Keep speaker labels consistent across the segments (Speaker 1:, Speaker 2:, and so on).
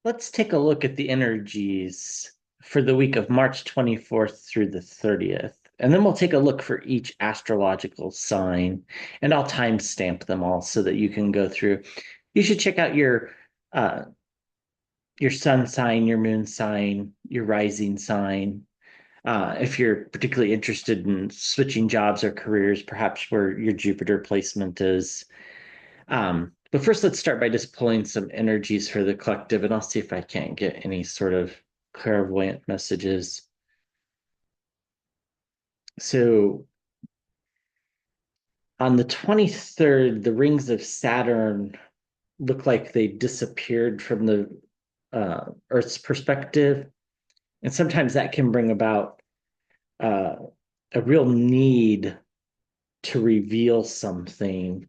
Speaker 1: Let's take a look at the energies for the week of March 24th through the 30th. And then we'll take a look for each astrological sign, and I'll timestamp them all so that you can go through. You should check out uh, your sun sign, your moon sign, your rising sign. If you're particularly interested in switching jobs or careers, perhaps where your Jupiter placement is. But first, let's start by just pulling some energies for the collective, and I'll see if I can't get any sort of clairvoyant messages. So on the 23rd, the rings of Saturn look like they disappeared from the Earth's perspective. And sometimes that can bring about uh, a real need to reveal something,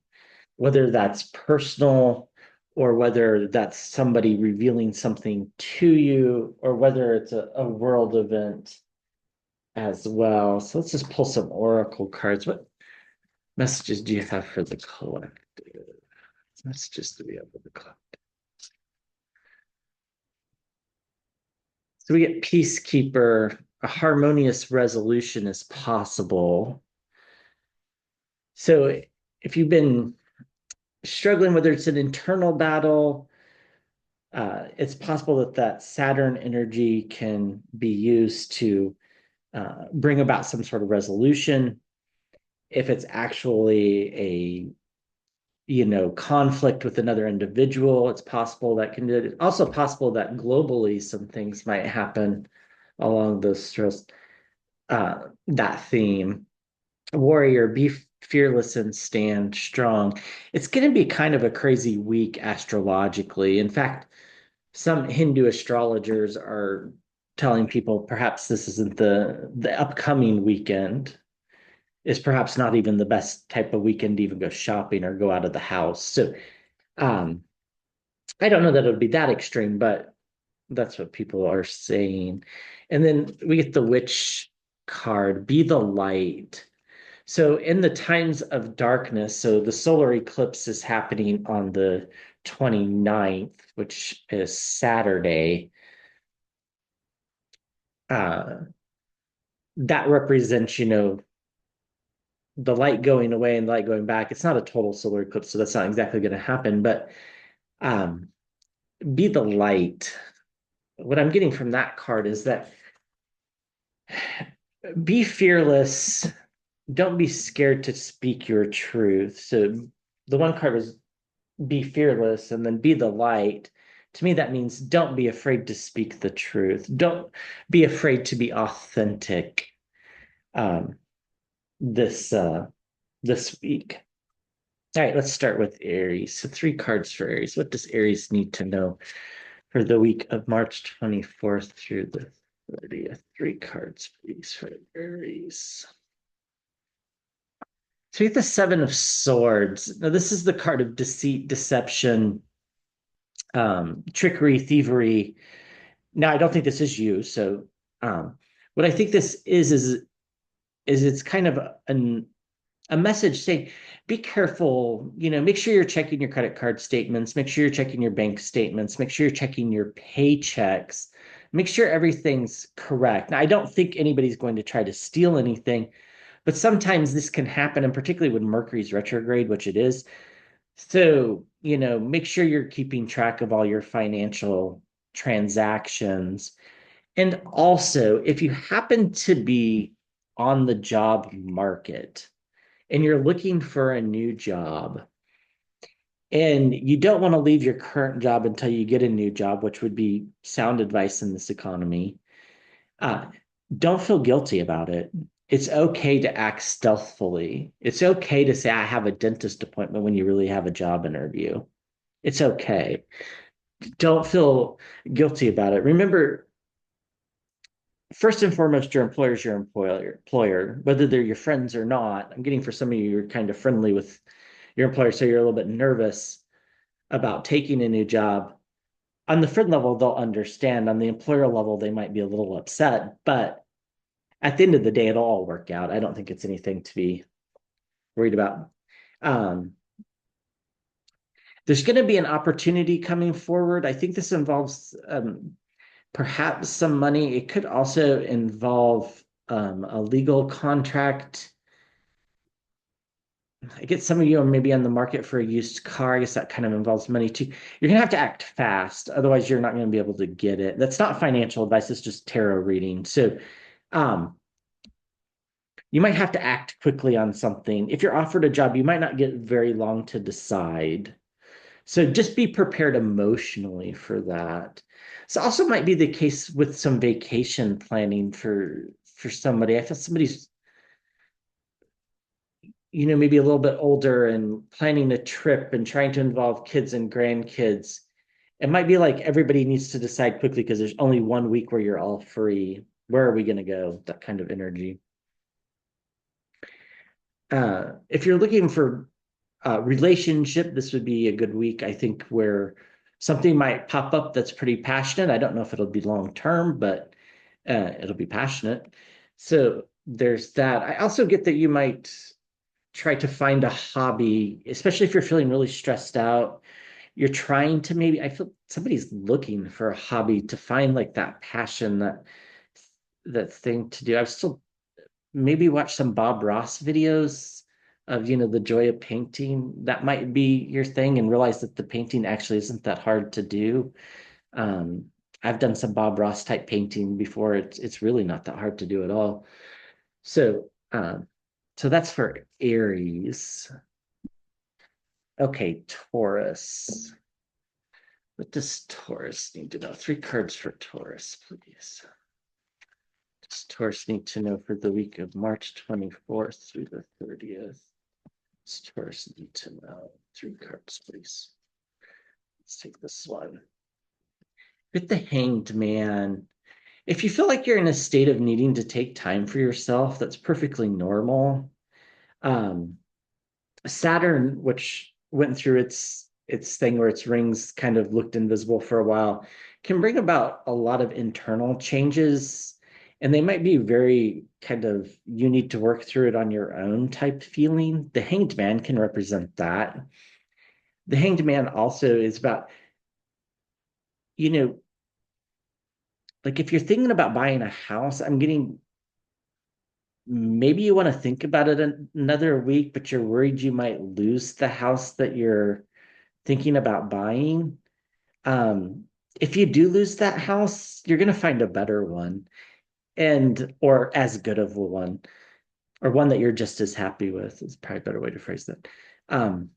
Speaker 1: whether that's personal or whether that's somebody revealing something to you, or whether it's a world event as well. So let's just pull some oracle cards. What messages do you have for the collective? Messages to be able to collect. So we get peacekeeper, a harmonious resolution is possible. So if you've been struggling, whether it's an internal battle, it's possible that that Saturn energy can be used to bring about some sort of resolution. If it's actually conflict with another individual, it's possible that can. It's also possible that globally some things might happen along those that theme. Warrior, be fearless and stand strong. It's going to be kind of a crazy week astrologically. In fact, some Hindu astrologers are telling people perhaps this isn't the upcoming weekend is perhaps not even the best type of weekend to even go shopping or go out of the house. So um, I don't know that it would be that extreme, but that's what people are saying. And then we get the witch card, be the light. So in the times of darkness, so the solar eclipse is happening on the 29th, which is Saturday. Uh, that represents, the light going away and the light going back. It's not a total solar eclipse, so that's not exactly going to happen, but um, be the light. What I'm getting from that card is that be fearless. Don't be scared to speak your truth. So the one card was be fearless and then be the light. To me, that means don't be afraid to speak the truth. Don't be afraid to be authentic um, this this week. All right, let's start with Aries. So three cards for Aries. What does Aries need to know for the week of March 24th through the 30th? Three cards, please, for Aries. So we have the Seven of Swords. Now, this is the card of deceit, deception, trickery, thievery. Now, I don't think this is you. So, what I think this is it's kind of a message saying, be careful, make sure you're checking your credit card statements, make sure you're checking your bank statements, make sure you're checking your paychecks, make sure everything's correct. Now, I don't think anybody's going to try to steal anything, but sometimes this can happen, and particularly when Mercury's retrograde, which it is. So, make sure you're keeping track of all your financial transactions. And also, if you happen to be on the job market, and you're looking for a new job and you don't want to leave your current job until you get a new job, which would be sound advice in this economy, uh, don't feel guilty about it. It's okay to act stealthily. It's okay to say, I have a dentist appointment when you really have a job interview. It's okay. Don't feel guilty about it. Remember, first and foremost, your employer is your employer, whether they're your friends or not. I'm getting for some of you, you're kind of friendly with your employer, so you're a little bit nervous about taking a new job. On the friend level, they'll understand. On the employer level, they might be a little upset, but at the end of the day, it'll all work out. I don't think it's anything to be worried about. Um, There's going to be an opportunity coming forward. I think this involves perhaps some money. It could also involve a legal contract. I get some of you are maybe on the market for a used car. I guess that kind of involves money too. You're gonna have to act fast, otherwise you're not going to be able to get it. That's not financial advice, it's just tarot reading. So um you might have to act quickly on something. If you're offered a job, you might not get very long to decide. So just be prepared emotionally for that. So also might be the case with some vacation planning for somebody. I feel somebody's, maybe a little bit older and planning a trip and trying to involve kids and grandkids. It might be like everybody needs to decide quickly because there's only 1 week where you're all free. Where are we going to go? That kind of energy. If you're looking for relationship, this would be a good week, I think, where something might pop up that's pretty passionate. I don't know if it'll be long term, but it'll be passionate. So there's that. I also get that you might try to find a hobby, especially if you're feeling really stressed out. You're trying to maybe, I feel somebody's looking for a hobby to find like that passion, that thing to do. I've still maybe watch some Bob Ross videos of, the joy of painting. That might be your thing, and realize that the painting actually isn't that hard to do. Um, I've done some Bob Ross type painting before. It's really not that hard to do at all. So so that's for Aries. Okay, Taurus. What does Taurus need to know? 3 cards for Taurus, please. Does Taurus need to know for the week of March 24th through the 30th? Does Taurus need to know? 3 cards, please. Let's take this one. With the Hanged Man. If you feel like you're in a state of needing to take time for yourself, that's perfectly normal. Um, Saturn, which went through its thing where its rings kind of looked invisible for a while, can bring about a lot of internal changes, and they might be very kind of you need to work through it on your own type feeling. The Hanged Man can represent that. The Hanged Man also is about, you know, like if you're thinking about buying a house, I'm getting maybe you want to think about it another week, but you're worried you might lose the house that you're thinking about buying. Um, if you do lose that house, you're going to find a better one, and or as good of a one, or one that you're just as happy with is probably a better way to phrase that. Um,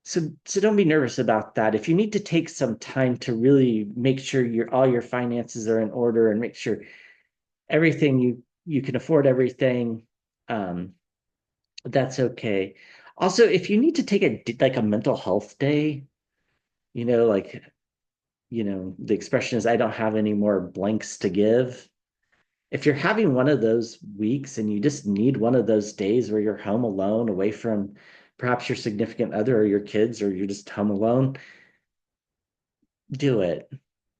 Speaker 1: so don't be nervous about that. If you need to take some time to really make sure all your finances are in order and make sure everything you can afford everything, um, that's okay. Also, if you need to take like a mental health day, like the expression is I don't have any more blanks to give. If you're having one of those weeks and you just need one of those days where you're home alone, away from perhaps your significant other or your kids, or you're just home alone, do it.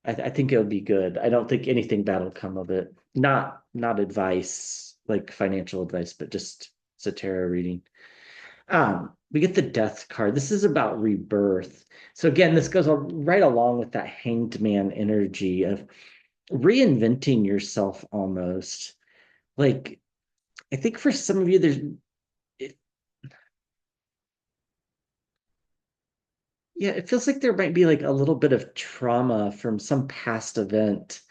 Speaker 1: I think it'll be good. I don't think anything bad will come of it. Not advice, like financial advice, but just it's a tarot reading. We get the Death card. This is about rebirth. So again, this goes right along with that Hanged Man energy of reinventing yourself almost. Like, I think for some of you, it, yeah, it feels like there might be like a little bit of trauma from some past event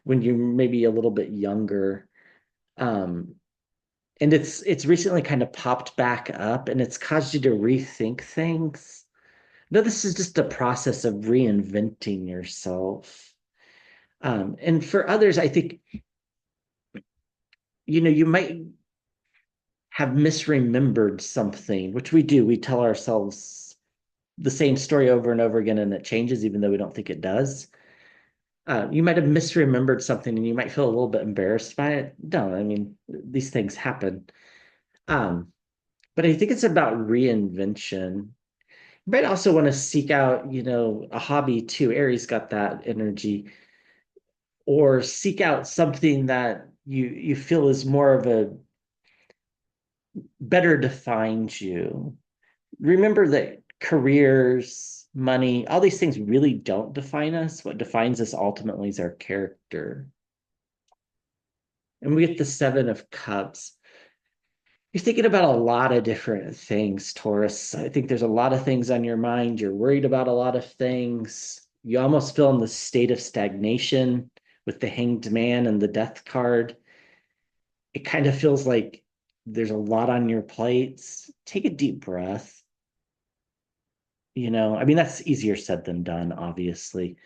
Speaker 1: when you're maybe a little bit younger. Um, and it's recently kind of popped back up, and it's caused you to rethink things. No, this is just a process of reinventing yourself. And for others, I think, you might have misremembered something, which we do. We tell ourselves the same story over and over again, and it changes, even though we don't think it does. You might have misremembered something and you might feel a little bit embarrassed by it. No, I mean, these things happen. Um, but I think it's about reinvention. You might also want to seek out, a hobby too. Aries got that energy, or seek out something that you feel is more of a better defines you. Remember that careers, money, all these things really don't define us. What defines us ultimately is our character. And we get the Seven of Cups. You're thinking about a lot of different things, Taurus. I think there's a lot of things on your mind. You're worried about a lot of things. You almost feel in the state of stagnation with the Hanged Man and the Death card. It kind of feels like there's a lot on your plates. Take a deep breath. I mean, that's easier said than done, obviously.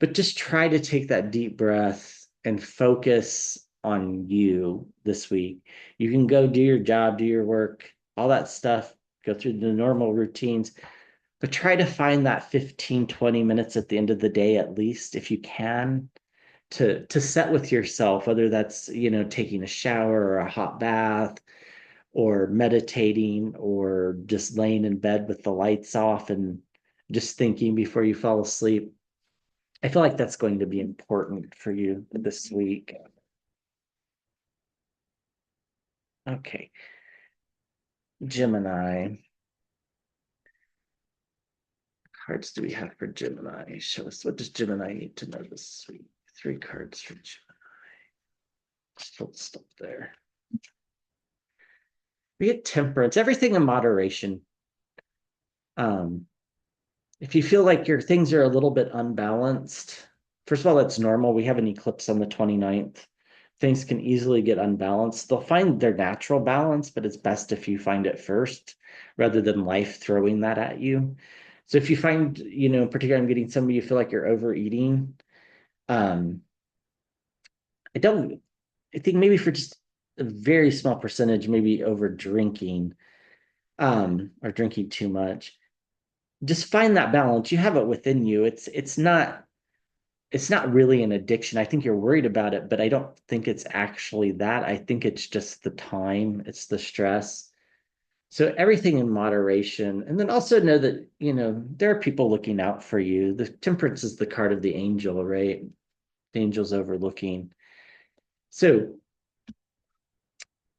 Speaker 1: But just try to take that deep breath and focus on you this week. You can go do your job, do your work, all that stuff, go through the normal routines, but try to find that 15, 20 minutes at the end of the day, at least, if you can, to set with yourself, whether that's, taking a shower or a hot bath or meditating or just laying in bed with the lights off and just thinking before you fall asleep. I feel like that's going to be important for you this week. Okay. Gemini. Cards do we have for Gemini? Show us, what does Gemini need to know this week? 3 cards for Gemini. Full stop there. We get Temperance, everything in moderation. If you feel like your things are a little bit unbalanced, first of all, that's normal. We have an eclipse on the 29th. Things can easily get unbalanced. They'll find their natural balance, but it's best if you find it first rather than life throwing that at you. So if you find, particularly I'm getting some of you feel like you're overeating, um, I think maybe for just a very small percentage, maybe over drinking, or drinking too much. Just find that balance. You have it within you. It's not really an addiction. I think you're worried about it, but I don't think it's actually that. I think it's just the time, it's the stress. So everything in moderation. And then also know that, there are people looking out for you. The Temperance is the card of the angel, right? The angel's overlooking. So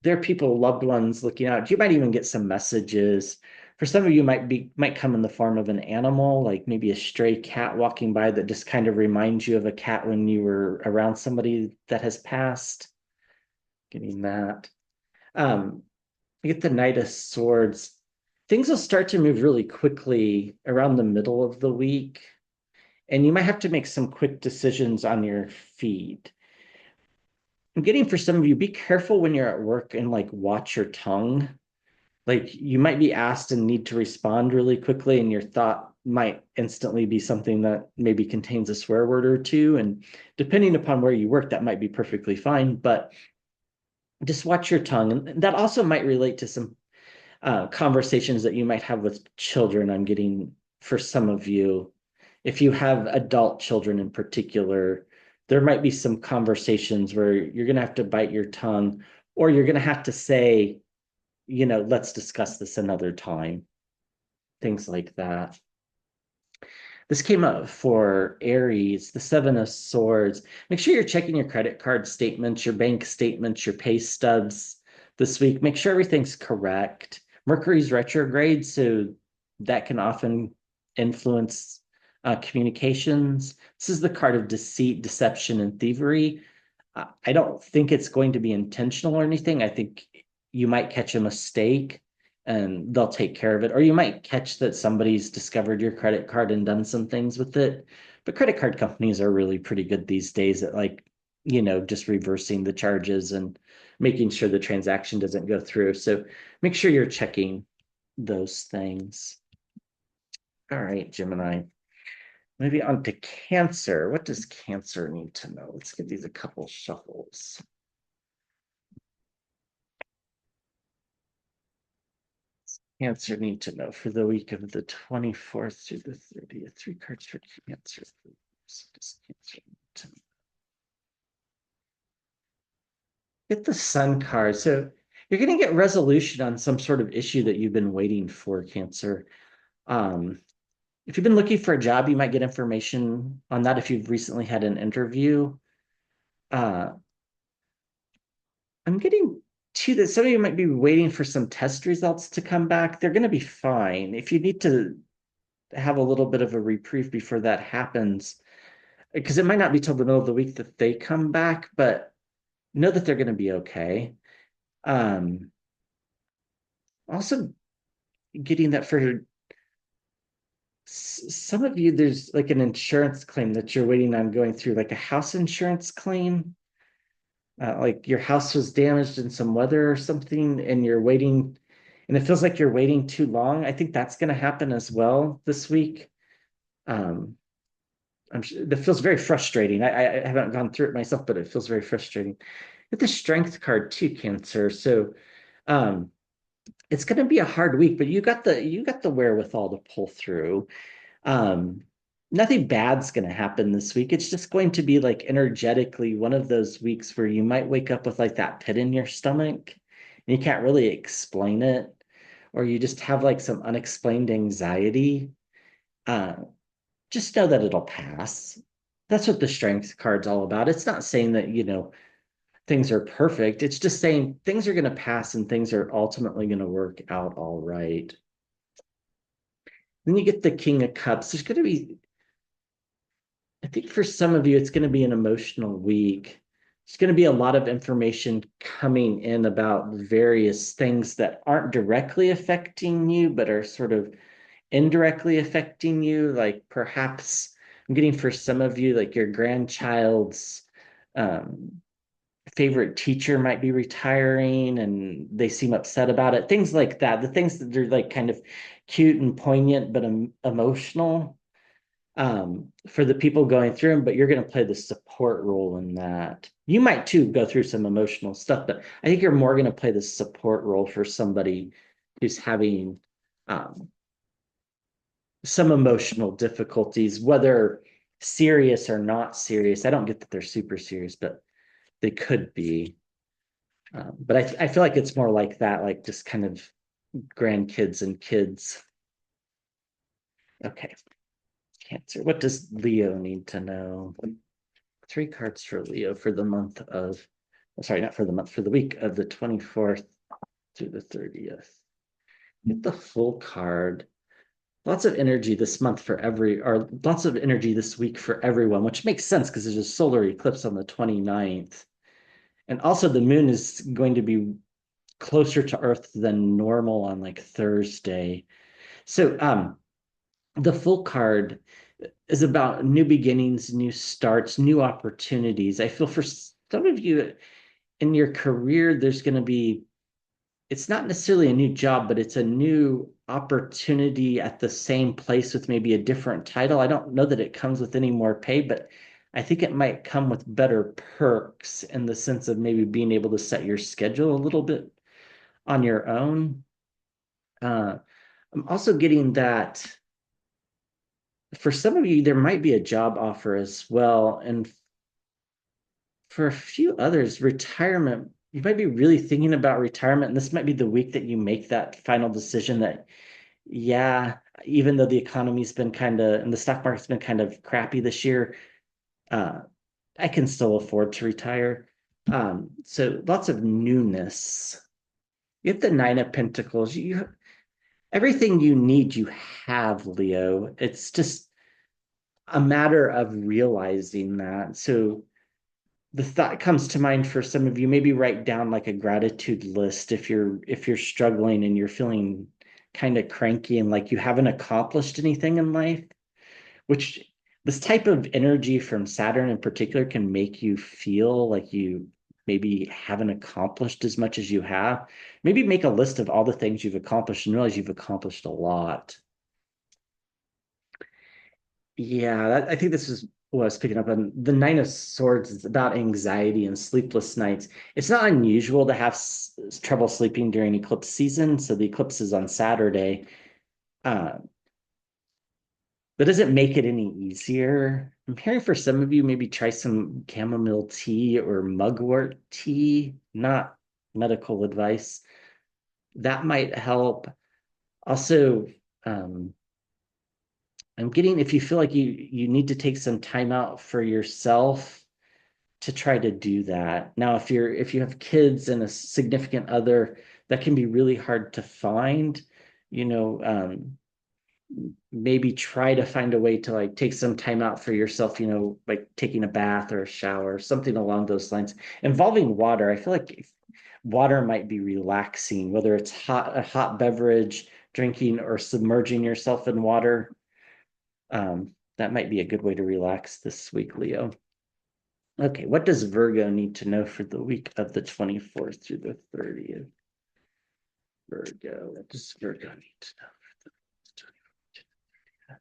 Speaker 1: there are people, loved ones looking out. You might even get some messages. For some of you might come in the form of an animal, like maybe a stray cat walking by that just kind of reminds you of a cat when you were around somebody that has passed. Getting that. You get the Knight of Swords. Things will start to move really quickly around the middle of the week, and you might have to make some quick decisions on your feet. I'm getting for some of you, be careful when you're at work and like watch your tongue. Like you might be asked and need to respond really quickly, and your thought might instantly be something that maybe contains a swear word or two. And depending upon where you work, that might be perfectly fine, but just watch your tongue. And that also might relate to some conversations that you might have with children. I'm getting for some of you, if you have adult children in particular, there might be some conversations where you're going to have to bite your tongue, or you're going to have to say, let's discuss this another time, things like that. This came up for Aries, the Seven of Swords. Make sure you're checking your credit card statements, your bank statements, your pay stubs this week. Make sure everything's correct. Mercury's retrograde, so that can often influence communications. This is the card of deceit, deception, and thievery. I don't think it's going to be intentional or anything. I think you might catch a mistake and they'll take care of it. Or you might catch that somebody's discovered your credit card and done some things with it. But credit card companies are really pretty good these days at just reversing the charges and making sure the transaction doesn't go through. So make sure you're checking those things. All right, Gemini. Maybe on to Cancer. What does Cancer need to know? Let's give these a couple shuffles. Cancer need to know for the week of the 24th through the 30th. 3 cards for Cancer. Does Cancer need to know? Get the Sun card. So you're going to get resolution on some sort of issue that you've been waiting for, Cancer. If you've been looking for a job, you might get information on that if you've recently had an interview. I'm getting to that some of you might be waiting for some test results to come back. They're going to be fine. If you need to have a little bit of a reprieve before that happens. Because it might not be till the middle of the week that they come back, but know that they're going to be okay. Um, Also getting that for some of you, there's like an insurance claim that you're waiting on going through, like a house insurance claim. Like your house was damaged in some weather or something, and you're waiting, and it feels like you're waiting too long. I think that's going to happen as well this week. Um, I'm sure that feels very frustrating. I haven't gone through it myself, but it feels very frustrating. With the strength card too, Cancer. So um, it's going to be a hard week, but you got the wherewithal to pull through. Um, Nothing bad's going to happen this week. It's just going to be like energetically one of those weeks where you might wake up with like that pit in your stomach and you can't really explain it, or you just have like some unexplained anxiety. Uh, just know that it'll pass. That's what the strength card's all about. It's not saying that, things are perfect. It's just saying things are going to pass and things are ultimately going to work out all right. Then you get the King of Cups. There's going to be, I think for some of you, it's going to be an emotional week. There's going to be a lot of information coming in about various things that aren't directly affecting you, but are sort of indirectly affecting you. Like perhaps I'm getting for some of you, like your grandchild's um, favorite teacher might be retiring and they seem upset about it. Things like that. The things that are like kind of cute and poignant, but emotional for the people going through them, but you're going to play the support role in that. You might too go through some emotional stuff, but I think you're more going to play the support role for somebody who's having um, some emotional difficulties, whether serious or not serious. I don't get that they're super serious, but they could be. But I feel like it's more like that, like just kind of grandkids and kids. Okay, Cancer. What does Leo need to know? Three cards for Leo for the month of, sorry, not for the month, for the week of the 24th through the 30th. Get the full card. Lots of energy this month for or lots of energy this week for everyone, which makes sense because there's a solar eclipse on the 29th. And also the moon is going to be closer to Earth than normal on like Thursday. So the full card is about new beginnings, new starts, new opportunities. I feel for some of you in your career, there's going to be, it's not necessarily a new job, but it's a new opportunity at the same place with maybe a different title. I don't know that it comes with any more pay, but I think it might come with better perks in the sense of maybe being able to set your schedule a little bit on your own. Uh, I'm also getting that for some of you, there might be a job offer as well. And for a few others, retirement, you might be really thinking about retirement. And this might be the week that you make that final decision that, yeah, even though the economy's been kind of, and the stock market's been kind of crappy this year, uh, I can still afford to retire. So lots of newness. You have the Nine of Pentacles. Everything you need, you have, Leo. It's just a matter of realizing that. So the thought comes to mind for some of you, maybe write down like a gratitude list if you're struggling and you're feeling kind of cranky and like you haven't accomplished anything in life, which this type of energy from Saturn in particular can make you feel like you maybe haven't accomplished as much as you have. Maybe make a list of all the things you've accomplished and realize you've accomplished a lot. Yeah, I think this is what I was picking up on. The Nine of Swords is about anxiety and sleepless nights. It's not unusual to have trouble sleeping during eclipse season. So the eclipse is on Saturday. Uh, that doesn't make it any easier. I'm hearing for some of you, maybe try some chamomile tea or mugwort tea, not medical advice. That might help. Also, um, I'm getting if you feel like you need to take some time out for yourself to try to do that. Now, if you have kids and a significant other, that can be really hard to find. You know, maybe try to find a way to like take some time out for yourself, like taking a bath or a shower, something along those lines. Involving water, I feel like water might be relaxing, whether it's a hot beverage, drinking, or submerging yourself in water. That might be a good way to relax this week, Leo. Okay, what does Virgo need to know for the week of the 24th through the 30th? Virgo, what does Virgo need to know for the 24th?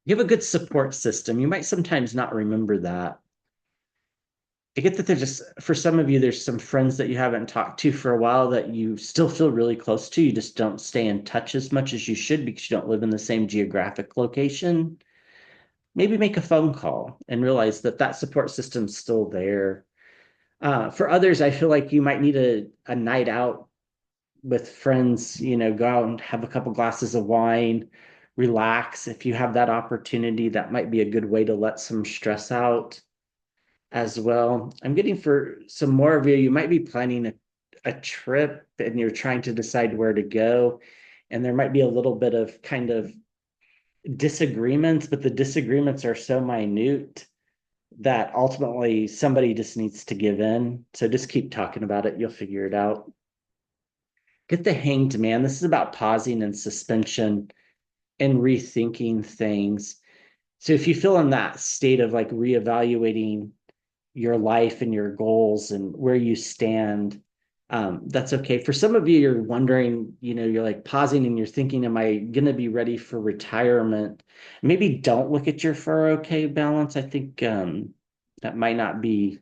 Speaker 1: You have a good support system. You might sometimes not remember that. I get that there's just, for some of you, there's some friends that you haven't talked to for a while that you still feel really close to. You just don't stay in touch as much as you should because you don't live in the same geographic location. Maybe make a phone call and realize that that support system's still there. For others, I feel like you might need a night out with friends, go out and have a couple glasses of wine, relax. If you have that opportunity, that might be a good way to let some stress out as well. I'm getting for some more of you, you might be planning a trip and you're trying to decide where to go. And there might be a little bit of kind of disagreements, but the disagreements are so minute that ultimately somebody just needs to give in. So just keep talking about it. You'll figure it out. Get the Hanged Man. This is about pausing and suspension and rethinking things. So if you feel in that state of like reevaluating your life and your goals and where you stand, that's okay. For some of you, you're wondering, you're like pausing and you're thinking, am I going to be ready for retirement? Maybe don't look at your 401k balance. I think that might not be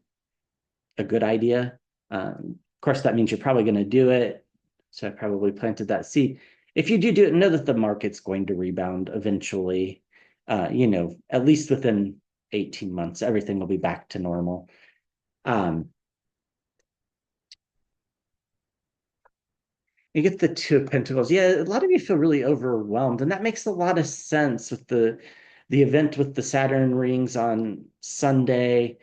Speaker 1: a good idea. Of course, that means you're probably going to do it. So I probably planted that seed. If you do it, know that the market's going to rebound eventually. At least within 18 months, everything will be back to normal. You get the Two of Pentacles. Yeah, a lot of you feel really overwhelmed, and that makes a lot of sense with the event with the Saturn rings on Sunday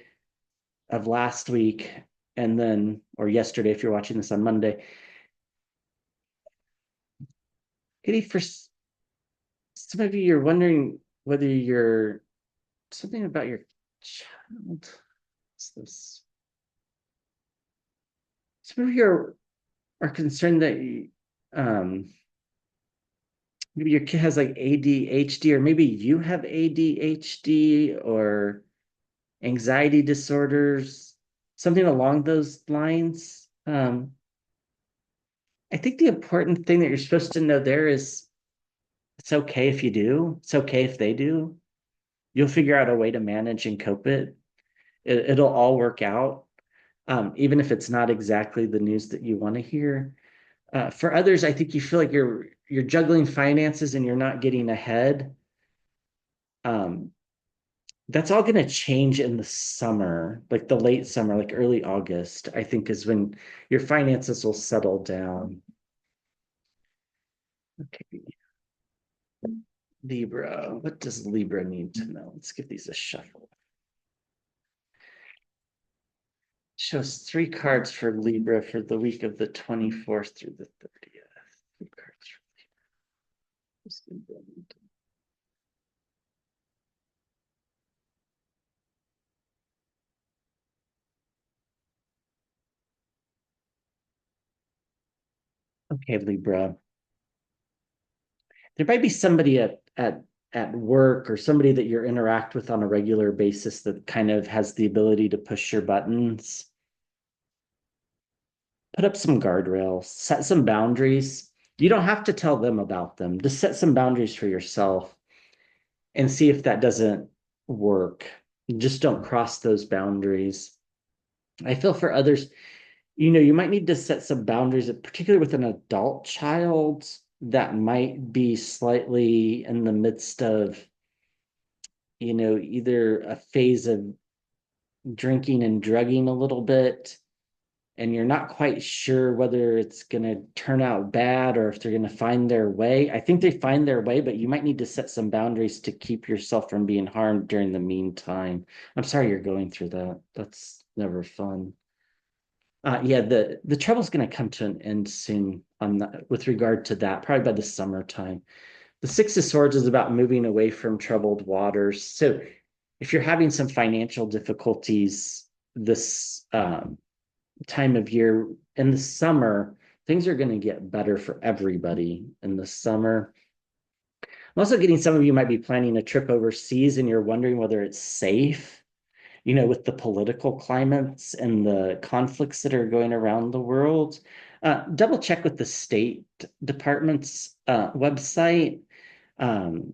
Speaker 1: of last week, and then or yesterday if you're watching this on Monday. Kitty, for some of you, you're wondering whether you're something about your child. What's this? Some of you are concerned that maybe your kid has like ADHD, or maybe you have ADHD or anxiety disorders, something along those lines. I think the important thing that you're supposed to know there is it's okay if you do. It's okay if they do. You'll figure out a way to manage and cope it'll all work out, even if it's not exactly the news that you want to hear. For others, I think you feel like you're juggling finances and you're not getting ahead. Um, that's all going to change in the summer, like the late summer, like early August, I think is when your finances will settle down. Okay. Libra. What does Libra need to know? Let's give these a shuffle. Shows 3 cards for Libra for the week of the 24th through the 30th. 3 cards for Libra. Okay, Libra. There might be somebody at work or somebody that you interact with on a regular basis that kind of has the ability to push your buttons. Put up some guardrails, set some boundaries. You don't have to tell them about them. Just set some boundaries for yourself and see if that doesn't work. Just don't cross those boundaries. I feel for others, you might need to set some boundaries, particularly with an adult child that might be slightly in the midst of, either a phase of drinking and drugging a little bit, and you're not quite sure whether it's going to turn out bad or if they're going to find their way. I think they find their way, but you might need to set some boundaries to keep yourself from being harmed during the meantime. I'm sorry you're going through that. That's never fun. Yeah, the trouble's going to come to an end soon. on that with regard to that, probably by the summertime. The Six of Swords is about moving away from troubled waters. So if you're having some financial difficulties this time of year in the summer, things are going to get better for everybody in the summer. I'm also getting some of you might be planning a trip overseas and you're wondering whether it's safe, with the political climates and the conflicts that are going around the world. Double check with the State Department's website. Um,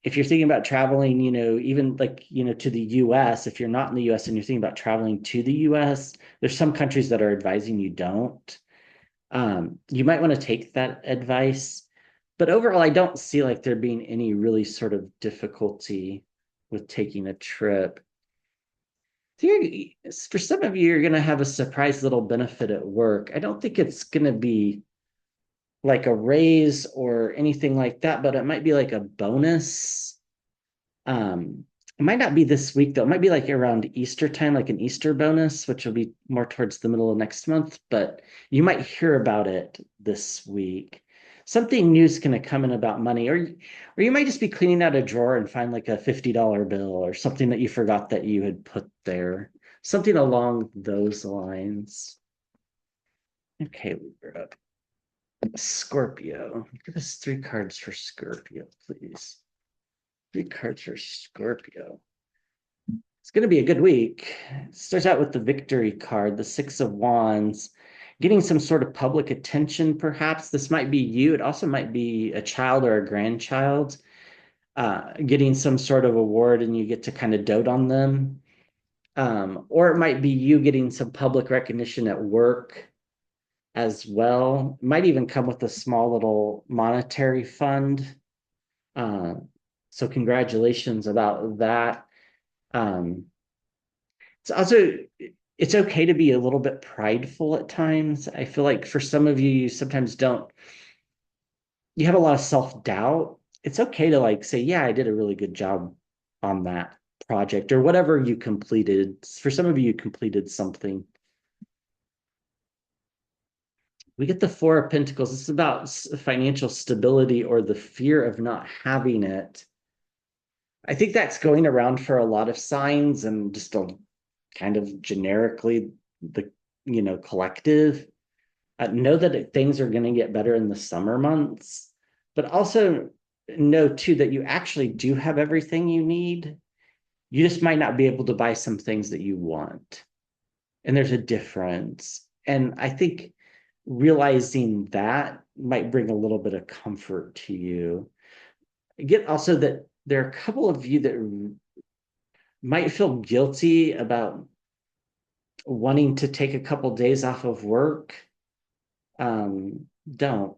Speaker 1: if you're thinking about traveling, even like, to the US, if you're not in the US and you're thinking about traveling to the US, there's some countries that are advising you don't. You might want to take that advice. But overall, I don't see like there being any really sort of difficulty with taking a trip. For some of you, you're going to have a surprise little benefit at work. I don't think it's going to be like a raise or anything like that, but it might be like a bonus. It might not be this week though. It might be like around Easter time, like an Easter bonus, which will be more towards the middle of next month, but you might hear about it this week. Something new is going to come in about money, or you might just be cleaning out a drawer and find like a $50 bill or something that you forgot that you had put there. Something along those lines. Okay, Libra. Scorpio. Give us 3 cards for Scorpio, please. 3 cards for Scorpio. It's going to be a good week. It starts out with the victory card, the 6 of Wands, getting some sort of public attention, perhaps. This might be you. It also might be a child or a grandchild getting some sort of award and you get to kind of dote on them. Or it might be you getting some public recognition at work as well. It might even come with a small little monetary fund. So congratulations about that. It's okay to be a little bit prideful at times. I feel like for some of you, you sometimes don't, you have a lot of self-doubt. It's okay to like say, yeah, I did a really good job on that project or whatever you completed. For some of you, you completed something. We get the 4 of Pentacles. It's about financial stability or the fear of not having it. I think that's going around for a lot of signs and just a kind of generically the collective. Know that things are going to get better in the summer months, but also know too that you actually do have everything you need. You just might not be able to buy some things that you want. And there's a difference. And I think realizing that might bring a little bit of comfort to you. Get also that there are a couple of you that might feel guilty about wanting to take a couple days off of work. Don't.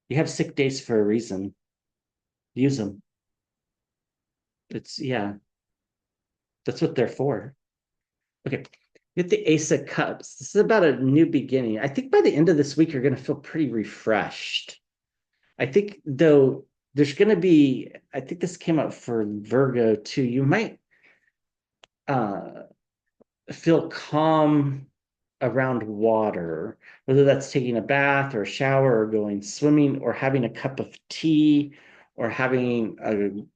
Speaker 1: You have sick days for a reason. Use them. Yeah, that's what they're for. Okay. Get the Ace of Cups. This is about a new beginning. I think by the end of this week, you're going to feel pretty refreshed. I think, though, there's going to be, I think this came up for Virgo too. You might feel calm around water, whether that's taking a bath or a shower or going swimming or having a cup of tea or having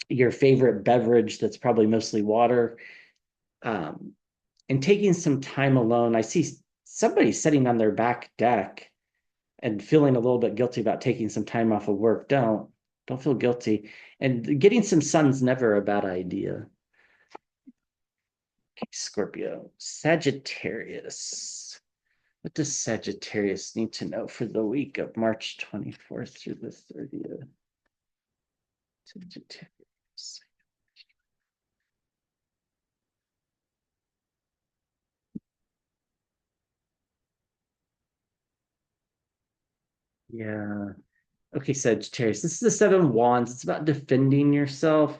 Speaker 1: your favorite beverage that's probably mostly water, and taking some time alone. I see somebody sitting on their back deck and feeling a little bit guilty about taking some time off of work. Don't feel guilty. And getting some sun's never a bad idea. Okay, Scorpio. Sagittarius. What does Sagittarius need to know for the week of March 24th through the 30th? Sagittarius. Yeah. Okay, Sagittarius. This is the 7 of Wands. It's about defending yourself.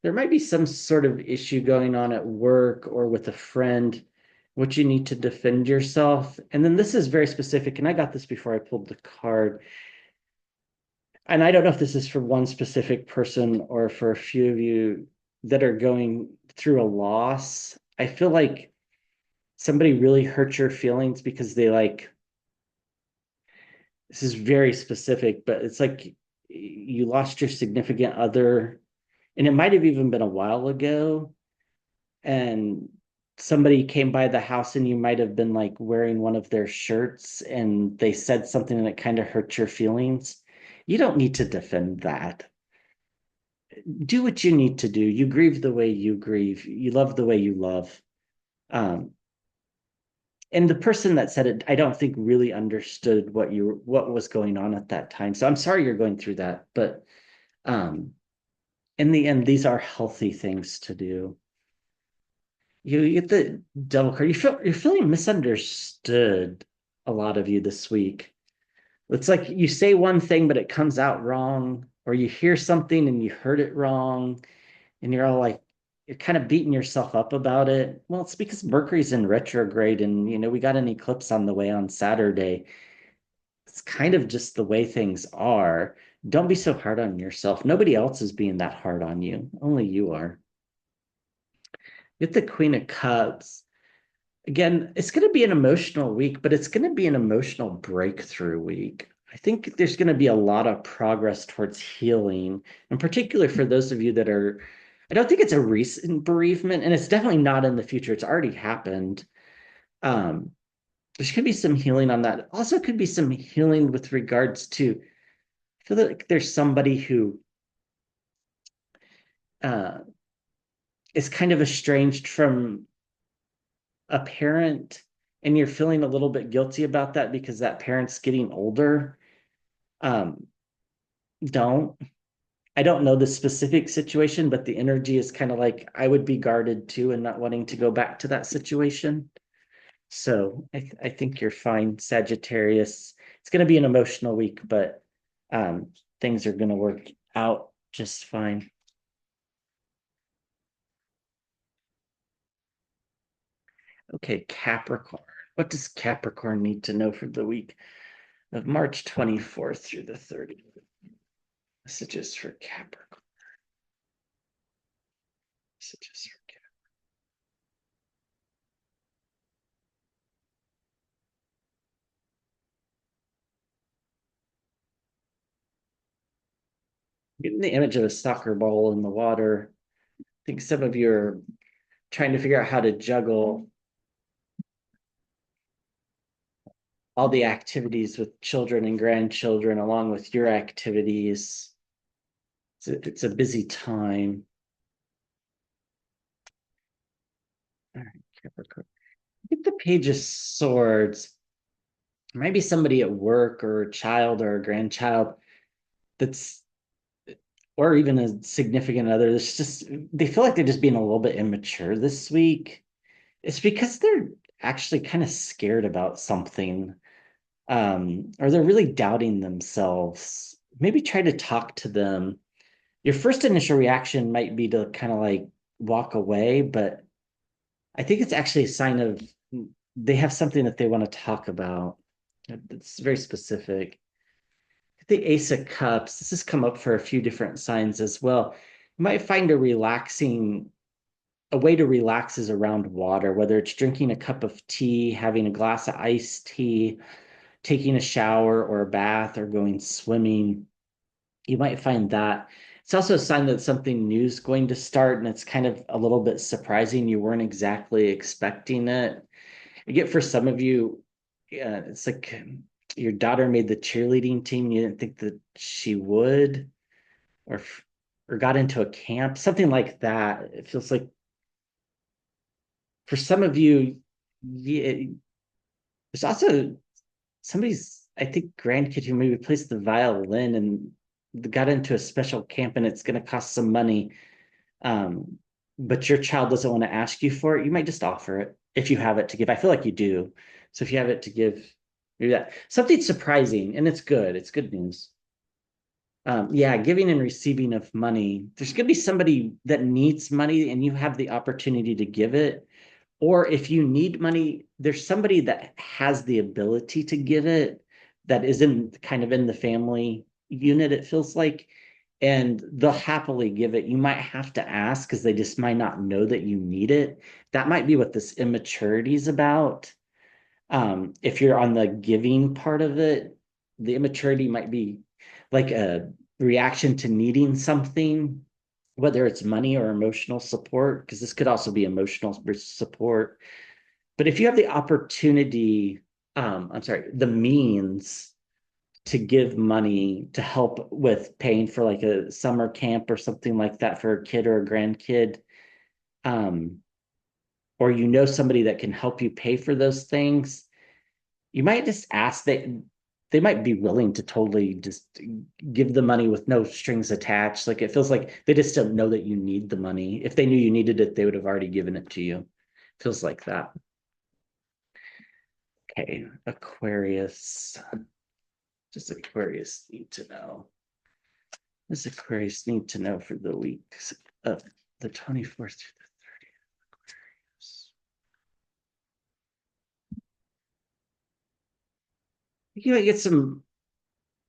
Speaker 1: There might be some sort of issue going on at work or with a friend, which you need to defend yourself. And then this is very specific, and I got this before I pulled the card. And I don't know if this is for one specific person or for a few of you that are going through a loss. I feel like somebody really hurt your feelings because they like this is very specific, but it's like you lost your significant other, and it might have even been a while ago, and somebody came by the house and you might have been like wearing one of their shirts and they said something and it kind of hurt your feelings. You don't need to defend that. Do what you need to do. You grieve the way you grieve. You love the way you love. Um, and the person that said it, I don't think really understood what was going on at that time. So I'm sorry you're going through that, but um, in the end, these are healthy things to do. You get the devil card. You're feeling misunderstood, a lot of you this week. It's like you say one thing, but it comes out wrong, or you hear something and you heard it wrong, and you're all like, you're kind of beating yourself up about it. Well, it's because Mercury's in retrograde, and we got an eclipse on the way on Saturday. It's kind of just the way things are. Don't be so hard on yourself. Nobody else is being that hard on you. Only you are. Get the Queen of Cups. Again, it's going to be an emotional week, but it's going to be an emotional breakthrough week. I think there's going to be a lot of progress towards healing, in particular for those of you that are, I don't think it's a recent bereavement, and it's definitely not in the future. It's already happened. Um, there's going to be some healing on that. Also, could be some healing with regards to, I feel like there's somebody who uh, is kind of estranged from a parent, and you're feeling a little bit guilty about that because that parent's getting older. um don't I don't know the specific situation, but the energy is kind of like I would be guarded too and not wanting to go back to that situation. So I think you're fine, Sagittarius. It's going to be an emotional week, but um things are going to work out just fine. Okay, Capricorn. What does Capricorn need to know for the week of March 24th through the 30th? Messages for Capricorn. Messages for Capricorn. Getting the image of a soccer ball in the water. I think some of you are trying to figure out how to juggle all the activities with children and grandchildren along with your activities. It's a busy time. All right, Capricorn. Get the Page of Swords. There might be somebody at work or a child or a grandchild that's, or even a significant other. That's just, they feel like they're just being a little bit immature this week. It's because they're actually kind of scared about something, or they're really doubting themselves. Maybe try to talk to them. Your first initial reaction might be to kind of like walk away, but I think it's actually a sign of they have something that they want to talk about. It's very specific. The Ace of Cups, this has come up for a few different signs as well. You might find a way to relax is around water, whether it's drinking a cup of tea, having a glass of iced tea, taking a shower or a bath, or going swimming. You might find that. It's also a sign that something new is going to start, and it's kind of a little bit surprising. You weren't exactly expecting it. I get for some of you, yeah, it's like your daughter made the cheerleading team. You didn't think that she would, or or got into a camp, something like that. It feels like for some of you, yeah, there's also somebody's, I think, grandkid who maybe plays the violin and got into a special camp, and it's going to cost some money. Um, but your child doesn't want to ask you for it. You might just offer it if you have it to give. I feel like you do. So if you have it to give, do that. Something surprising, and it's good. It's good news. Yeah, giving and receiving of money. There's going to be somebody that needs money, and you have the opportunity to give it. Or if you need money, there's somebody that has the ability to give it that isn't kind of in the family unit, it feels like, and they'll happily give it. You might have to ask because they just might not know that you need it. That might be what this immaturity is about. If you're on the giving part of it, the immaturity might be like a reaction to needing something, whether it's money or emotional support, because this could also be emotional support. But if you have the opportunity, I'm sorry, the means to give money to help with paying for like a summer camp or something like that for a kid or a grandkid, um, or you know somebody that can help you pay for those things, you might just ask that they might be willing to totally just give the money with no strings attached. Like it feels like they just don't know that you need the money. If they knew you needed it, they would have already given it to you. Feels like that. Okay, Aquarius. Does Aquarius need to know? Does Aquarius need to know for the weeks of the 24th through the 30th? You might get some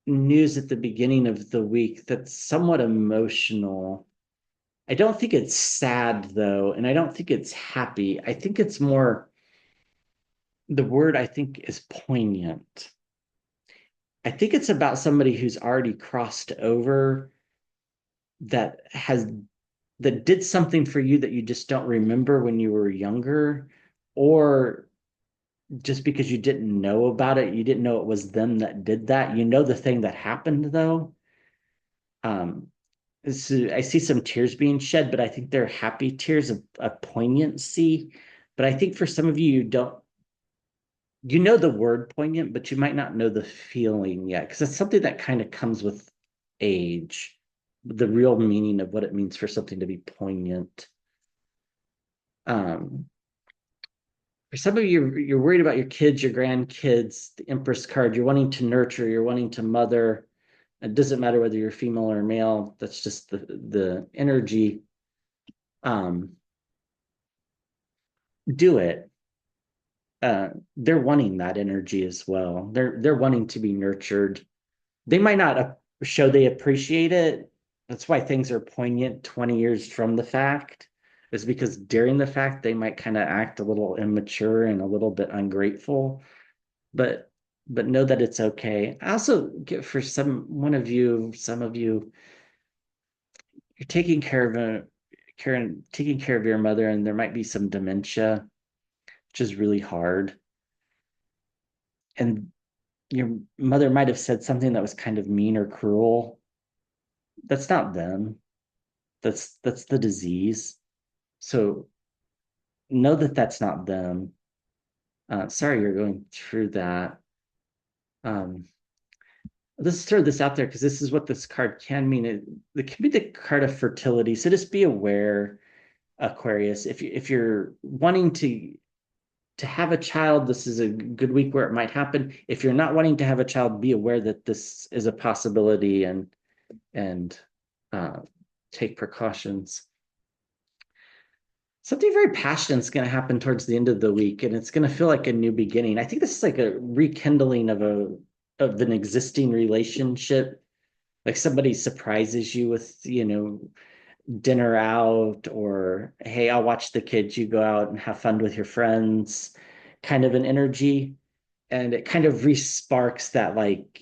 Speaker 1: news at the beginning of the week that's somewhat emotional. I don't think it's sad though, and I don't think it's happy. I think it's more, the word I think is poignant. I think it's about somebody who's already crossed over, that has that did something for you that you just don't remember when you were younger, or just because you didn't know about it, you didn't know it was them that did that. You know the thing that happened though. Um, so I see some tears being shed, but I think they're happy tears of poignancy. But I think for some of you, you don't, you know the word poignant, but you might not know the feeling yet, because it's something that kind of comes with age, the real meaning of what it means for something to be poignant. Um, for some of you, you're worried about your kids, your grandkids, the Empress card, you're wanting to nurture, you're wanting to mother. It doesn't matter whether you're female or male, that's just the energy. Um, do it. They're wanting that energy as well. They're wanting to be nurtured. They might not show they appreciate it. That's why things are poignant 20 years from the fact, is because during the fact they might kind of act a little immature and a little bit ungrateful. But know that it's okay. I also get for some of you, you're taking care of taking care of your mother, and there might be some dementia, which is really hard. And your mother might have said something that was kind of mean or cruel. That's not them. That's the disease. So know that that's not them. Sorry you're going through that. Um, let's throw this out there because this is what this card can mean. It can be the card of fertility. So just be aware, Aquarius, if you're wanting to have a child, this is a good week where it might happen. If you're not wanting to have a child, be aware that this is a possibility, and uh, take precautions. Something very passionate is going to happen towards the end of the week, and it's going to feel like a new beginning. I think this is like a rekindling of an existing relationship. Like somebody surprises you with, dinner out, or hey, I'll watch the kids, you go out and have fun with your friends, kind of an energy. And it kind of re-sparks that, like,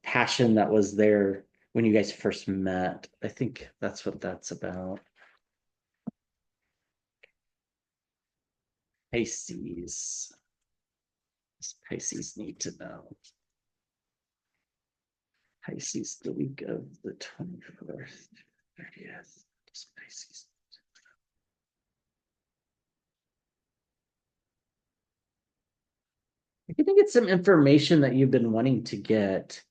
Speaker 1: passion that was there when you guys first met. I think that's what that's about. Pisces. Pisces need to know. Pisces the week of the 24th, 30th. Pisces. I think it's some information that you've been wanting to get.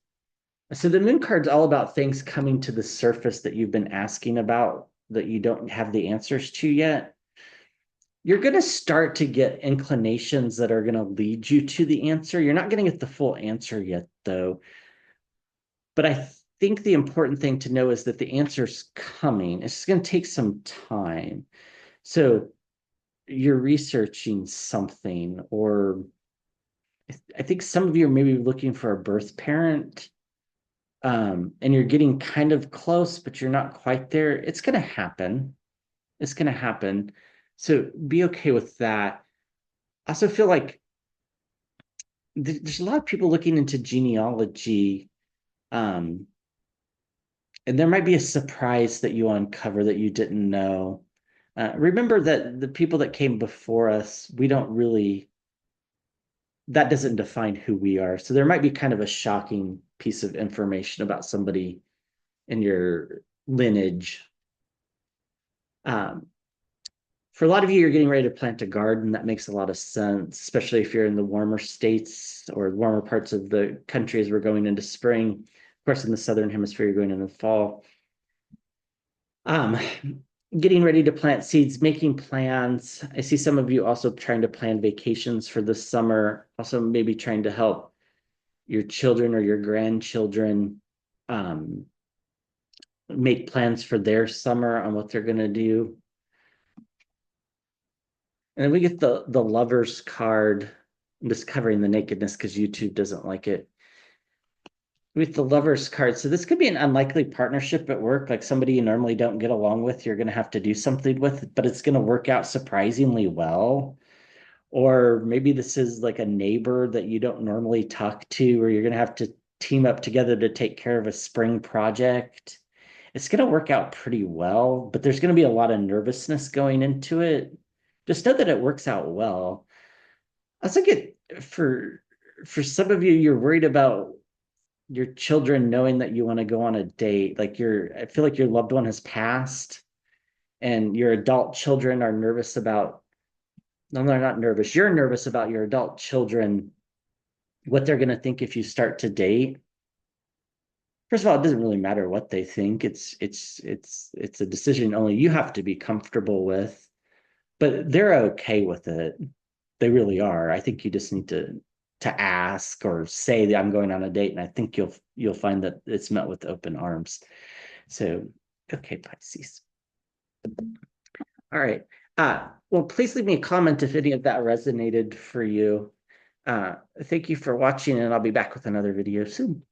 Speaker 1: So the moon card's all about things coming to the surface that you've been asking about that you don't have the answers to yet. You're going to start to get inclinations that are going to lead you to the answer. You're not going to get the full answer yet, though. But I think the important thing to know is that the answer's coming. It's going to take some time. So you're researching something, or I think some of you are maybe looking for a birth parent, and you're getting kind of close, but you're not quite there. It's going to happen. It's going to happen. So be okay with that. I also feel like there's a lot of people looking into genealogy, um, and there might be a surprise that you uncover that you didn't know. Remember that the people that came before us, we don't really, that doesn't define who we are. So there might be kind of a shocking piece of information about somebody in your lineage. Um, for a lot of you, you're getting ready to plant a garden. That makes a lot of sense, especially if you're in the warmer states or warmer parts of the country as we're going into spring. Of course, in the southern hemisphere, you're going into fall. Um, Getting ready to plant seeds, making plans. I see some of you also trying to plan vacations for the summer, also maybe trying to help your children or your grandchildren um, make plans for their summer on what they're going to do. And then we get the lovers card. I'm just covering the nakedness because YouTube doesn't like it. With the lovers card, so this could be an unlikely partnership at work, like somebody you normally don't get along with, you're going to have to do something with, but it's going to work out surprisingly well. Or maybe this is like a neighbor that you don't normally talk to, or you're going to have to team up together to take care of a spring project. It's going to work out pretty well, but there's going to be a lot of nervousness going into it. Just know that it works out well. I think it for some of you, you're worried about your children knowing that you want to go on a date. Like I feel like your loved one has passed, and your adult children are nervous about, no, they're not nervous. You're nervous about your adult children, what they're going to think if you start to date. First of all, it doesn't really matter what they think. It's a decision only you have to be comfortable with, but they're okay with it. They really are. I think you just need to ask or say that I'm going on a date, and I think you'll find that it's met with open arms. So, okay, Pisces. All right. Well, please leave me a comment if any of that resonated for you. Thank you for watching, and I'll be back with another video soon.